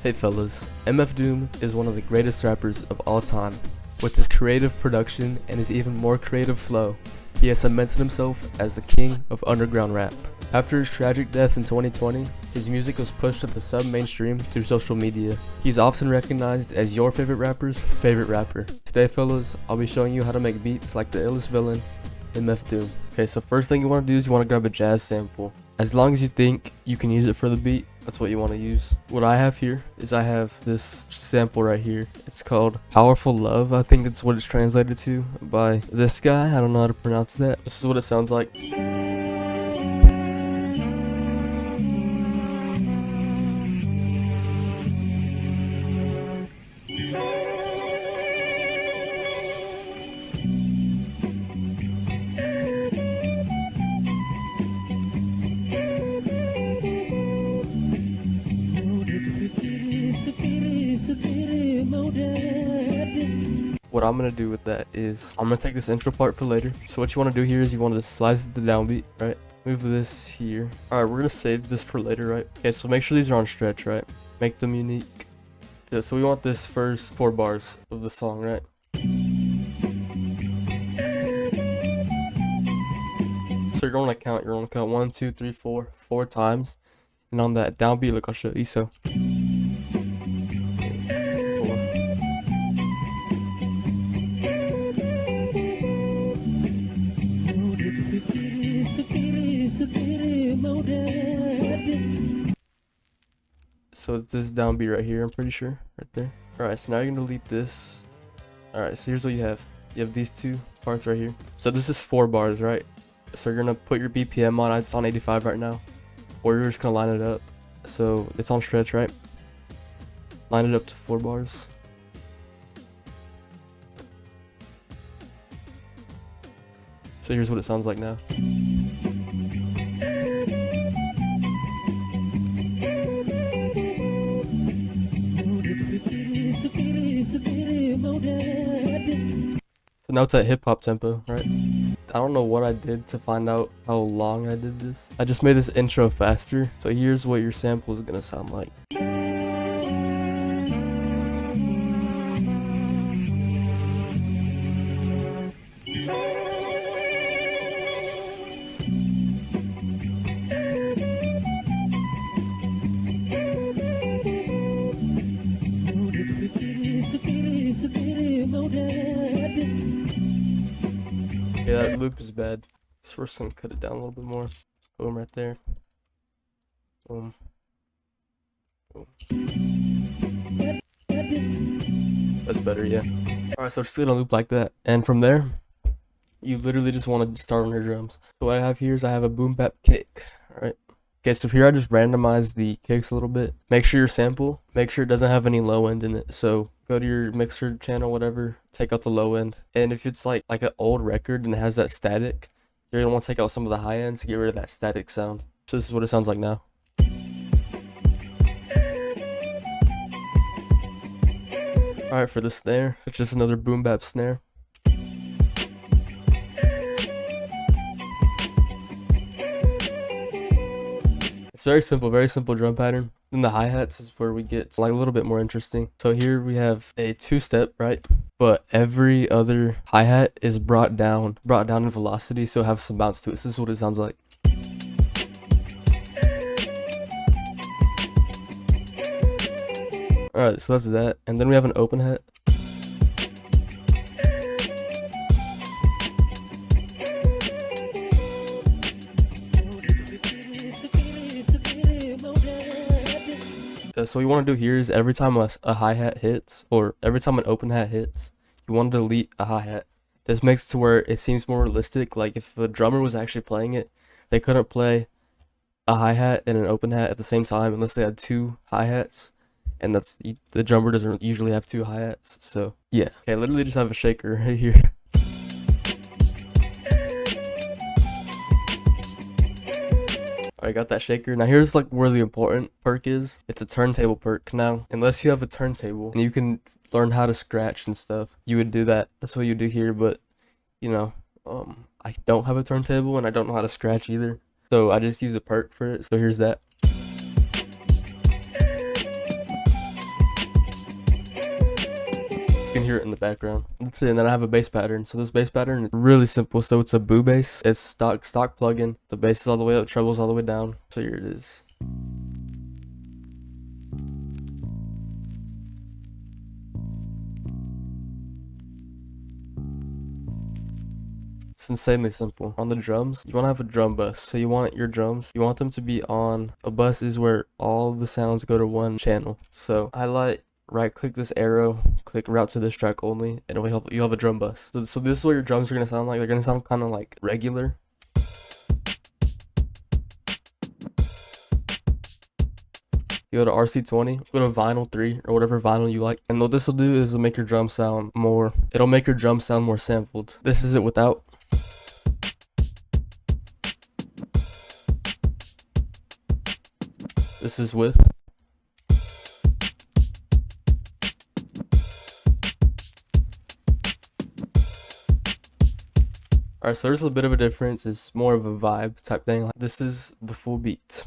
Hey fellas, MF Doom is one of the greatest rappers of all time. With his creative production and his even more creative flow, he has cemented himself as the king of underground rap. After his tragic death in 2020, his music was pushed to the sub-mainstream through social media. He's often recognized as your favorite rapper's favorite rapper. Today fellas, I'll be showing you how to make beats like the illest villain, MF Doom. Okay, so first thing you want to do is you want to grab a jazz sample. As long as you think you can use it for the beat, that's what you want to use. What I have here is I have this sample right here. It's called Powerful Love. I think it's what it's translated to by this guy. I don't know how to pronounce that. This is what it sounds like. What I'm gonna do with that is I'm gonna take this intro part for later. So what you want to do here is you want to slice the downbeat, right? Move this here. All right, we're gonna save this for later, right? Okay, so make sure these are on stretch, right? Make them unique. Yeah, so we want this first 4 bars of the song, right? So you're gonna count. You're gonna count 1, 2, 3, 4 times, and on that downbeat, look, I'll show you. So. So it's this downbeat right here, I'm pretty sure, right there. Alright, so now you're gonna delete this. Alright, so here's what you have. You have these 2 parts right here. So this is 4 bars, right? So you're gonna put your BPM on, it's on 85 right now. Or you're just gonna line it up. So it's on stretch, right? Line it up to 4 bars. So here's what it sounds like now. So now it's at hip hop tempo, right? I don't know what I did to find out how long I did this. I just made this intro faster. So here's what your sample is gonna sound like. Yeah, that loop is bad. So we're just gonna cut it down a little bit more. Boom, right there. Boom. Boom. That's better, yeah. Alright, so just gonna loop like that. And from there, you literally just want to start on your drums. So what I have here is I have a boom bap kick. Alright. Okay, so here I just randomized the kicks a little bit. Make sure your sample, make sure it doesn't have any low end in it. So go to your mixer channel, whatever, take out the low end. And if it's like an old record and it has that static, you're gonna want to take out some of the high end to get rid of that static sound. So this is what it sounds like now. Alright, for the snare, it's just another boom bap snare. It's very simple drum pattern. Then the hi-hats is where we get like a little bit more interesting. So here we have a 2-step, right? But every other hi-hat is brought down in velocity, so it has some bounce to it. So this is what it sounds like. Alright, so that's that. And then we have an open hat. So what you want to do here is every time a hi-hat hits, or every time an open hat hits, you want to delete a hi-hat. This makes it to where it seems more realistic. Like if a drummer was actually playing it, they couldn't play a hi-hat and an open hat at the same time unless they had 2 hi-hats. And the drummer doesn't usually have 2 hi-hats. So yeah. Okay, I literally just have a shaker right here. Alright, got that shaker. Now here's like where the important perk is. It's a turntable perk. Now, unless you have a turntable and you can learn how to scratch and stuff, you would do that. That's what you do here, but you know, I don't have a turntable and I don't know how to scratch either. So I just use a perk for it. So here's that. You can hear it in the background. That's it. And then I have a bass pattern. So this bass pattern is really simple. So it's a boo bass. It's stock plugin. The bass is all the way up, treble's all the way down. So here it is. It's insanely simple. On the drums, you want to have a drum bus. So you want your drums, you want them to be on a bus is where all the sounds go to one channel. So highlight, right click this arrow, click route to this track only, and it will help you have a drum bus. So this is what your drums are going to sound like. They're going to sound kind of like regular. You go to RC20, go to vinyl 3 or whatever vinyl you like. And what this will do is it'll make your drum sound more, it'll make your drum sound more sampled. This is it without. This is with. Alright, so there's a bit of a difference. It's more of a vibe type thing. This is the full beat.